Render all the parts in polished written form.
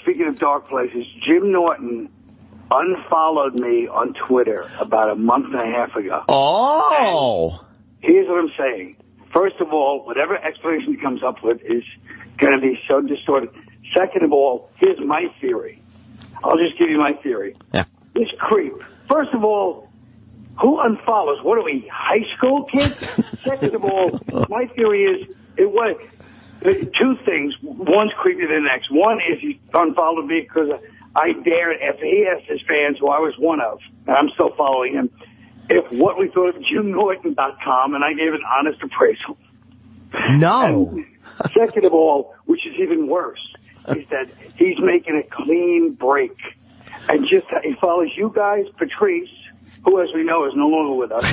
Speaking of dark places, Jim Norton unfollowed me on Twitter about a month and a half ago. Oh. And here's what I'm saying. First of all, whatever explanation he comes up with is going to be so distorted. Second of all, here's my theory. I'll just give you my theory. Yeah. This creep. First of all, who unfollows? What are we, high school kids? Second of all, my theory is it was two things. One's creepy than the next. One is he unfollowed me because I dared, after he asked his fans, who I was one of, and I'm still following him, if what we thought of JimNorton.com, and I gave an honest appraisal. No. And second of all, which is even worse, is that he's making a clean break. And just he follows you guys, Patrice, who, as we know, is no longer with us,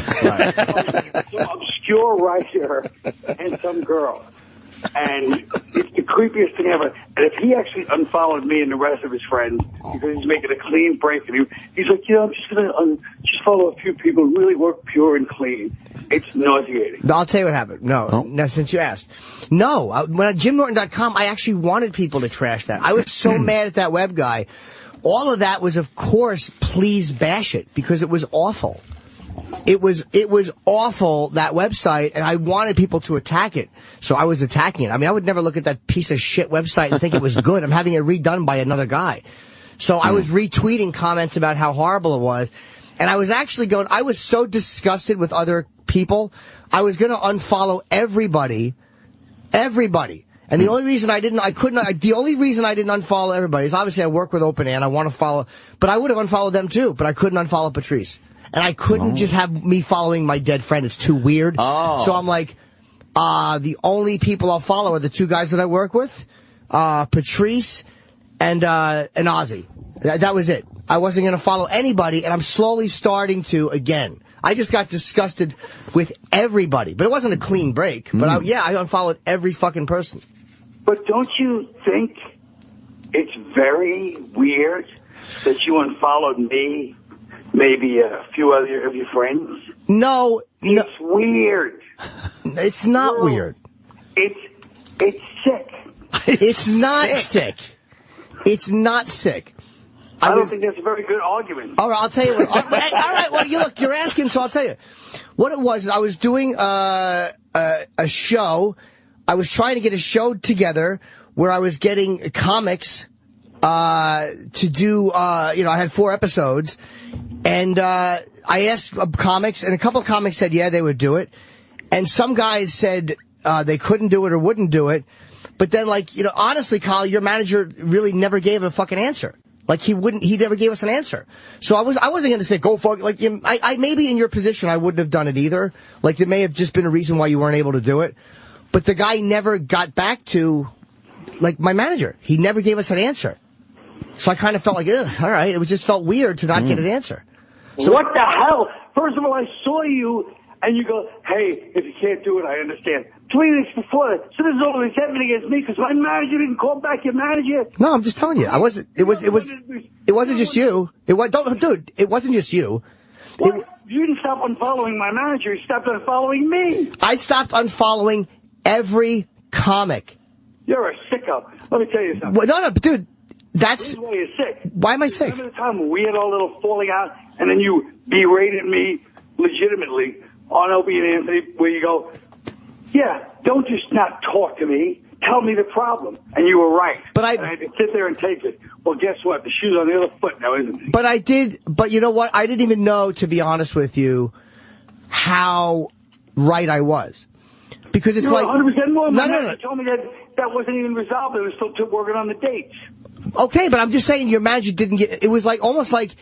some obscure writer, and some girl. And it's the creepiest thing ever. And if he actually unfollowed me and the rest of his friends because he's making a clean break, and he's like, I'm just going to just follow a few people who really work pure and clean. It's nauseating. I'll tell you what happened. No, since you asked. No, when JimNorton.com, I actually wanted people to trash that. I was so mad at that web guy. All of that was, of course, please bash it, because it was awful. It was awful, that website, and I wanted people to attack it. So I was attacking it. I mean, I would never look at that piece of shit website and think it was good. I'm having it redone by another guy. So I was retweeting comments about how horrible it was. And I was actually I was so disgusted with other people, I was going to unfollow everybody. And the only reason I didn't unfollow everybody is obviously I work with Open and I want to follow, but I would have unfollowed them too, but I couldn't unfollow Patrice. And I couldn't just have me following my dead friend. It's too weird. Oh. So I'm like, the only people I'll follow are the two guys that I work with, Patrice and Ozzy. That was it. I wasn't going to follow anybody, and I'm slowly starting to again. I just got disgusted with everybody. But it wasn't a clean break. But I unfollowed every fucking person. But don't you think it's very weird that you unfollowed me? Maybe a few other of your friends? No. It's weird. It's not weird. It's sick. It's not sick. It's not sick. I don't think that's a very good argument. All right, I'll tell you what. All right, well, you're asking, so I'll tell you. What it was, I was doing a show. I was trying to get a show together where I was getting comics to do, I had 4 episodes. And I asked comics, and a couple of comics said, yeah, they would do it. And some guys said they couldn't do it or wouldn't do it. But then, honestly, Kyle, your manager really never gave a fucking answer. He never gave us an answer. So I wasn't going to say, go fuck, I maybe in your position, I wouldn't have done it either. There may have just been a reason why you weren't able to do it. But the guy never got back to, my manager. He never gave us an answer. So I kind of felt like, ugh, all right. It just felt weird to not get an answer. So what the hell? First of all, I saw you, and you go, hey, if you can't do it, I understand. 3 weeks before that, so there's all resentment against me because my manager didn't call back your manager. No, I'm just telling you. It wasn't just you. It wasn't just you. What? You didn't stop unfollowing my manager. You stopped unfollowing me. I stopped unfollowing every comic. You're a sicko. Let me tell you something. Well, no, but dude. This is why you're sick. Why am I sick? Remember the time when we had our little falling out, and then you berated me legitimately on Opie and Anthony, where you go, yeah, don't just not talk to me. Tell me the problem. And you were right. And I had to sit there and take it. Well, guess what? The shoe's on the other foot now, isn't it? But I did. But you know what? I didn't even know, to be honest with you, how right I was. Because it's You're like 100% more. No. You told me that wasn't even resolved. They were still working on the dates. Okay, but I'm just saying your manager didn't get... It was almost like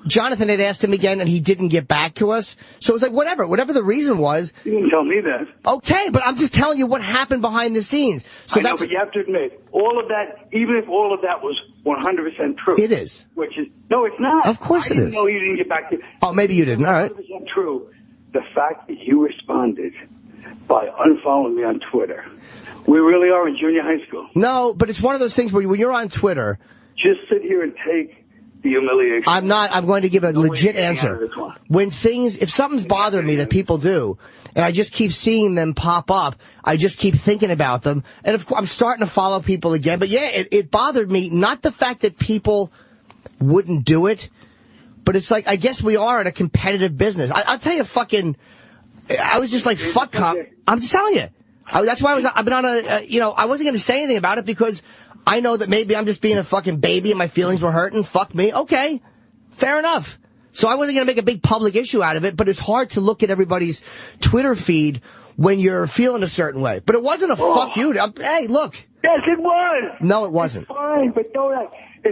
Jonathan had asked him again and he didn't get back to us. So it was whatever the reason was... You didn't tell me that. Okay, but I'm just telling you what happened behind the scenes. So I know, but you have to admit, all of that, even if all of that was 100% true... It is. Which is... No, it's not. Of course it is. I didn't know you didn't get back to... Oh, maybe you didn't. All right. 100% true. The fact that you responded by unfollowing me on Twitter... We really are in junior high school. No, but it's one of those things where when you're on Twitter... Just sit here and take the humiliation. I'm not. I'm going to give a legit answer. This one. If something's bothering me that people do, and I just keep seeing them pop up, I just keep thinking about them, and of course, I'm starting to follow people again. But yeah, it bothered me. Not the fact that people wouldn't do it, but it's like, I guess we are in a competitive business. I'll tell you, I was just like, fuck. I'm just telling you. That's why I've been on I wasn't going to say anything about it because I know that maybe I'm just being a fucking baby and my feelings were hurting. Fuck me. Okay. Fair enough. So I wasn't going to make a big public issue out of it, but it's hard to look at everybody's Twitter feed when you're feeling a certain way. But it wasn't a fuck you. Hey, look. Yes, it was. No, it wasn't. It's fine, but don't.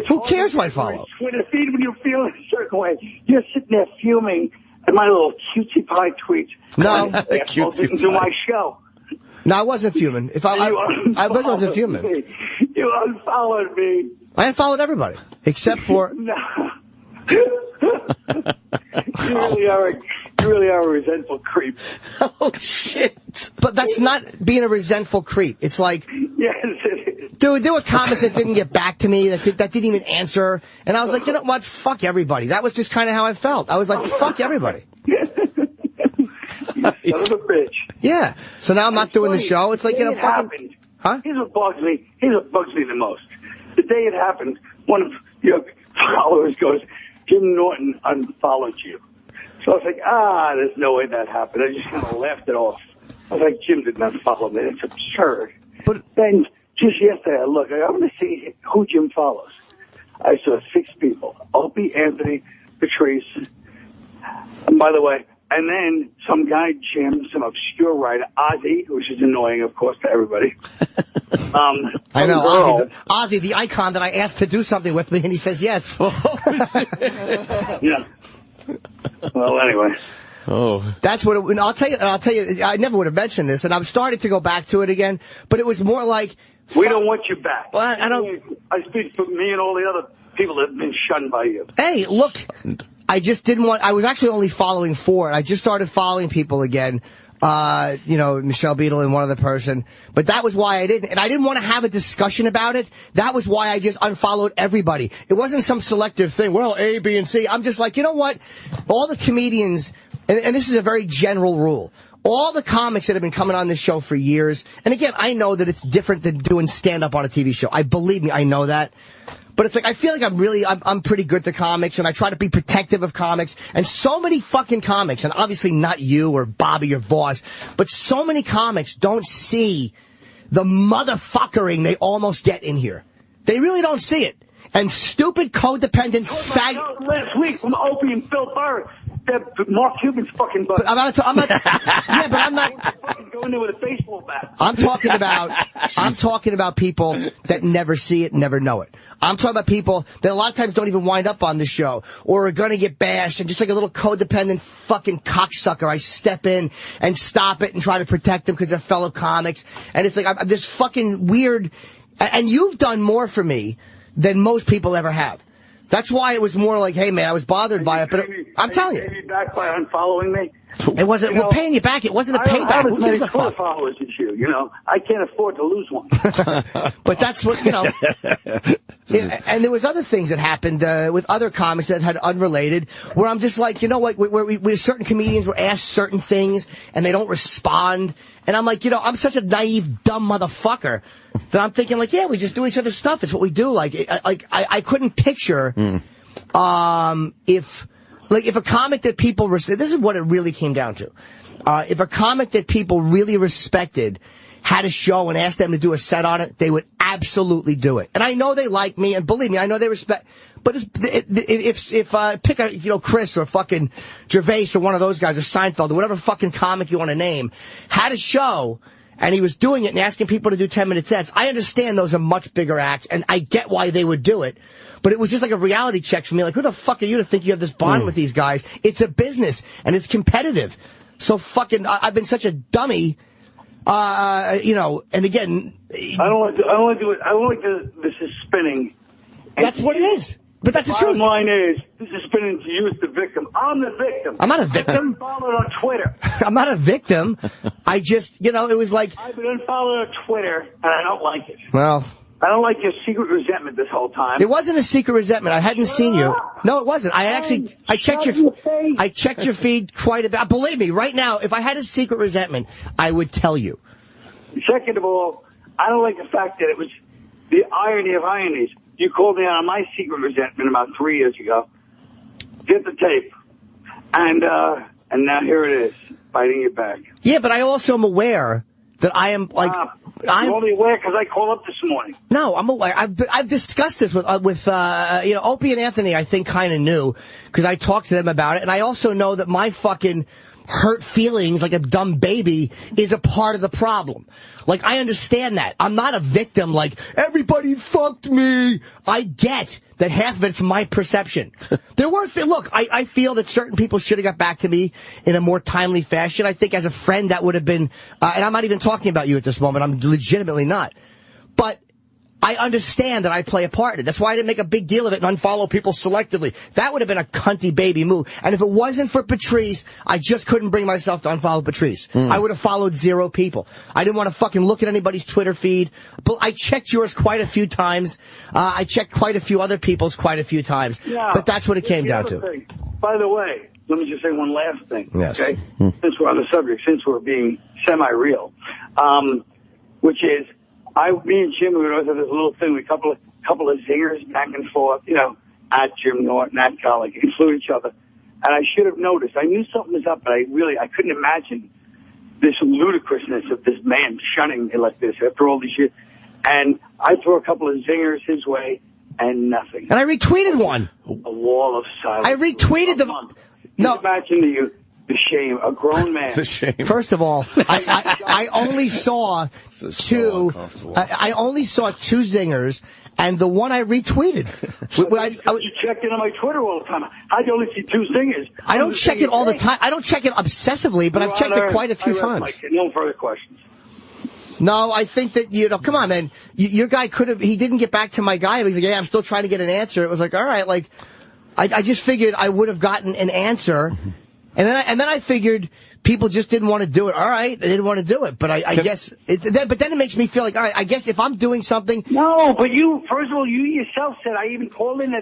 Who cares what I follow? Twitter feed when you're feeling a certain way. You're sitting there fuming at my little cutesy pie tweets. No. Didn't do my show. No, I wasn't fuming. I wasn't fuming. You unfollowed me. I unfollowed everybody except for. No. You really are a resentful creep. Oh shit! But that's not being a resentful creep. It's like, yes, it is. Dude, there were comments that didn't get back to me, that didn't even answer, and I was like, you know what? Fuck everybody. That was just kind of how I felt. I was like, fuck everybody. You son of a bitch. Yeah. So now I'm not doing the show. It's like, fucking. Happened. Huh? Here's what bugs me the most. The day it happened, one of your followers goes, Jim Norton unfollowed you. So I was like, there's no way that happened. I just kind of laughed it off. I was like, Jim did not follow me. It's absurd. But then just yesterday, I want to see who Jim follows. I saw 6 people: Opie, Anthony, Patrice. And by the way, and then some guy, Jim, some obscure writer, Ozzy, which is annoying, of course, to everybody. I know, Ozzy, the icon that I asked to do something with me, and he says yes. Yeah. Well, anyway. Oh, that's what I'll tell you. I never would have mentioned this, and I'm starting to go back to it again. But it was more like, we don't want you back. Well, I don't. I speak for me and all the other people that have been shunned by you. Hey, look, I just didn't want. I was actually only following 4. I just started following people again. Michelle Beadle and one other person. But that was why I didn't. And I didn't want to have a discussion about it. That was why I just unfollowed everybody. It wasn't some selective thing. Well, A, B, and C. I'm just like, you know what? All the comedians, and this is a very general rule, all the comics that have been coming on this show for years, and again, I know that it's different than doing stand-up on a TV show. Believe me, I know that. But it's like, I feel like I'm pretty good to comics, and I try to be protective of comics. And so many fucking comics, and obviously not you or Bobby or Voss, but so many comics don't see the motherfuckering they almost get in here. They really don't see it. And stupid, codependent fag... Last week from Opie and Phil Burr, that Mark Cuban's fucking butt. I'm not... Yeah, but I'm not... Go in there with a baseball bat. I'm talking about people that never see it, never know it. I'm talking about people that a lot of times don't even wind up on the show or are going to get bashed, and just like a little codependent fucking cocksucker, I step in and stop it and try to protect them because they're fellow comics. And it's like, I'm this fucking weird... And you've done more for me than most people ever have. That's why it was more like, hey, man, I was bothered by it, but I'm telling you. Pay me back by unfollowing me? It wasn't, we're paying you back. It wasn't a payback. I have as many Twitter followers as you, I can't afford to lose one. But that's what, and there was other things that happened with other comics that had unrelated, where I'm just like, where certain comedians were asked certain things, and they don't respond. And I'm like, I'm such a naive, dumb motherfucker that I'm thinking, like, yeah, we just do each other's stuff. It's what we do. Like I couldn't picture if a comic that people this is what it really came down to. If a comic that people really respected had a show and asked them to do a set on it, they would absolutely do it. And I know they like me, and believe me, I know they respect. But if pick Chris or fucking Gervais or one of those guys or Seinfeld or whatever fucking comic you want to name had a show and he was doing it and asking people to do 10-minute sets, I understand those are much bigger acts, and I get why they would do it. But it was just like a reality check for me. Like, who the fuck are you to think you have this bond with these guys? It's a business, and it's competitive. So fucking, I've been such a dummy, and again... I don't like this is spinning. That's what it is. But that's the truth. Bottom line is, this is spinning to you as the victim. I'm the victim. I'm not a victim. I've been followed on Twitter. I'm not a victim. I just, it was like... I've been unfollowed on Twitter, and I don't like it. Well... I don't like your secret resentment this whole time. It wasn't a secret resentment. I hadn't seen you. No, it wasn't. I checked your feed quite a bit. Believe me, right now, if I had a secret resentment, I would tell you. Second of all, I don't like the fact that it was the irony of ironies. You called me out on my secret resentment about 3 years ago. Get the tape. And now here it is, biting you back. Yeah, but I also am aware that I am like... I'm only aware because I called up this morning. No, I'm aware. I've discussed this with Opie and Anthony. I think kind of knew because I talked to them about it, and I also know that my fucking hurt feelings like a dumb baby is a part of the problem. Like, I understand that. I'm not a victim like, everybody fucked me. I get that half of it's my perception. Look, I feel that certain people should have got back to me in a more timely fashion. I think as a friend that would have been, and I'm not even talking about you at this moment. I'm legitimately not. But I understand that I play a part in it. That's why I didn't make a big deal of it and unfollow people selectively. That would have been a cunty baby move. And if it wasn't for Patrice, I just couldn't bring myself to unfollow Patrice. I would have followed 0 people. I didn't want to fucking look at anybody's Twitter feed. But I checked yours quite a few times. I checked quite a few other people's quite a few times. Yeah, but that's what it came down to. Thing. By the way, let me just say one last thing. Yes. Okay? Since we're on the subject, since we're being semi-real, which is, me and Jim, we would always have this little thing, a couple of zingers back and forth, at Jim Norton, at Colin, include each other. And I should have noticed. I knew something was up, but I couldn't imagine this ludicrousness of this man shunning me like this after all these years. And I threw a couple of zingers his way, and nothing. And I retweeted one. A wall of silence. I retweeted them. No. Imagine the shame, a grown man. The shame. First of all, I only saw two. I only saw 2 zingers, and the one I retweeted. You checked in on my Twitter all the time. How'd you only see 2 zingers? I don't check it all the time. I don't check it obsessively, but I've checked it quite a few times. No further questions. No, I think that, come on, man. Your guy he didn't get back to my guy. He's like, yeah, I'm still trying to get an answer. It was like, all right, like, I just figured I would have gotten an answer. And then I figured people just didn't want to do it. All right, they didn't want to do it. But I guess, but then it makes me feel like, all right, I guess if I'm doing something. No, but first of all, you yourself said, I even called in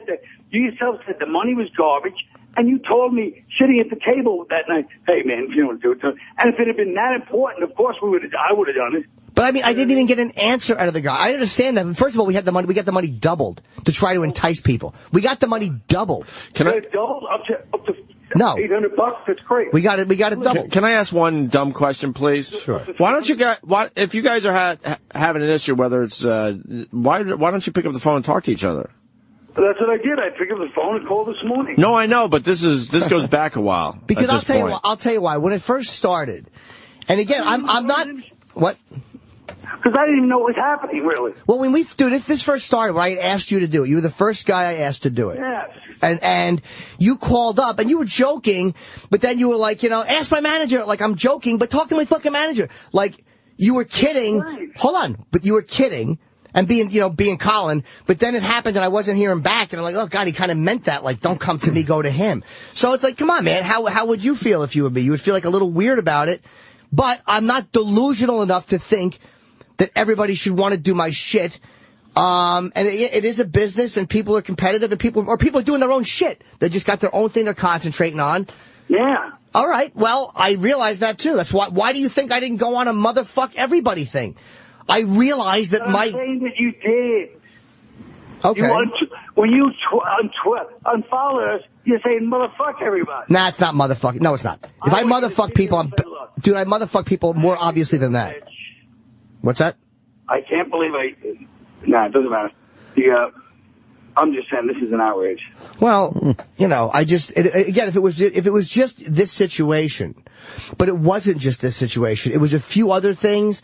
you yourself said the money was garbage. And you told me sitting at the table that night, hey man, if you don't do it. And if it had been that important, of course I would have done it. But I mean, I didn't even get an answer out of the guy. I understand that. First of all, we got the money doubled to try to entice people. We got the money doubled. Doubled up to no. $800? That's great. We got it doubled. Can I ask one dumb question, please? Sure. Why don't you guys, if you guys are having an issue, whether it's, why don't you pick up the phone and talk to each other? That's what I did. I picked up the phone and called this morning. No, I know, but this goes back a while. Because I'll tell you why. When it first started, and again, I'm not, what? Because I didn't even know what was happening, really. Well, when this first started, when I asked you to do it, you were the first guy I asked to do it. Yes. And you called up, and you were joking, but then you were like, ask my manager. Like, I'm joking, but talk to my fucking manager. Like, you were kidding. Right. Hold on. But you were kidding. And being Colin, but then it happened and I wasn't hearing back, and I'm like, oh God, he kind of meant that, like, don't come to me, go to him. So it's like, come on, man, how would you feel if you were me? You would feel like a little weird about it, but I'm not delusional enough to think that everybody should want to do my shit. And it is a business, and people are competitive, and people are doing their own shit. They just got their own thing they're concentrating on. Yeah. All right, well, I realize that too. That's why do you think I didn't go on a motherfuck everybody thing? I realized that I'm saying that you did. Okay. When you unfollow us, you're saying motherfuck everybody. Nah, it's not motherfucking. No, it's not. If I motherfuck people, I motherfuck people more obviously than that. What's that? I can't believe Nah, it doesn't matter. I'm just saying this is an outrage. Well, again, if it was just this situation, but it wasn't just this situation. It was a few other things.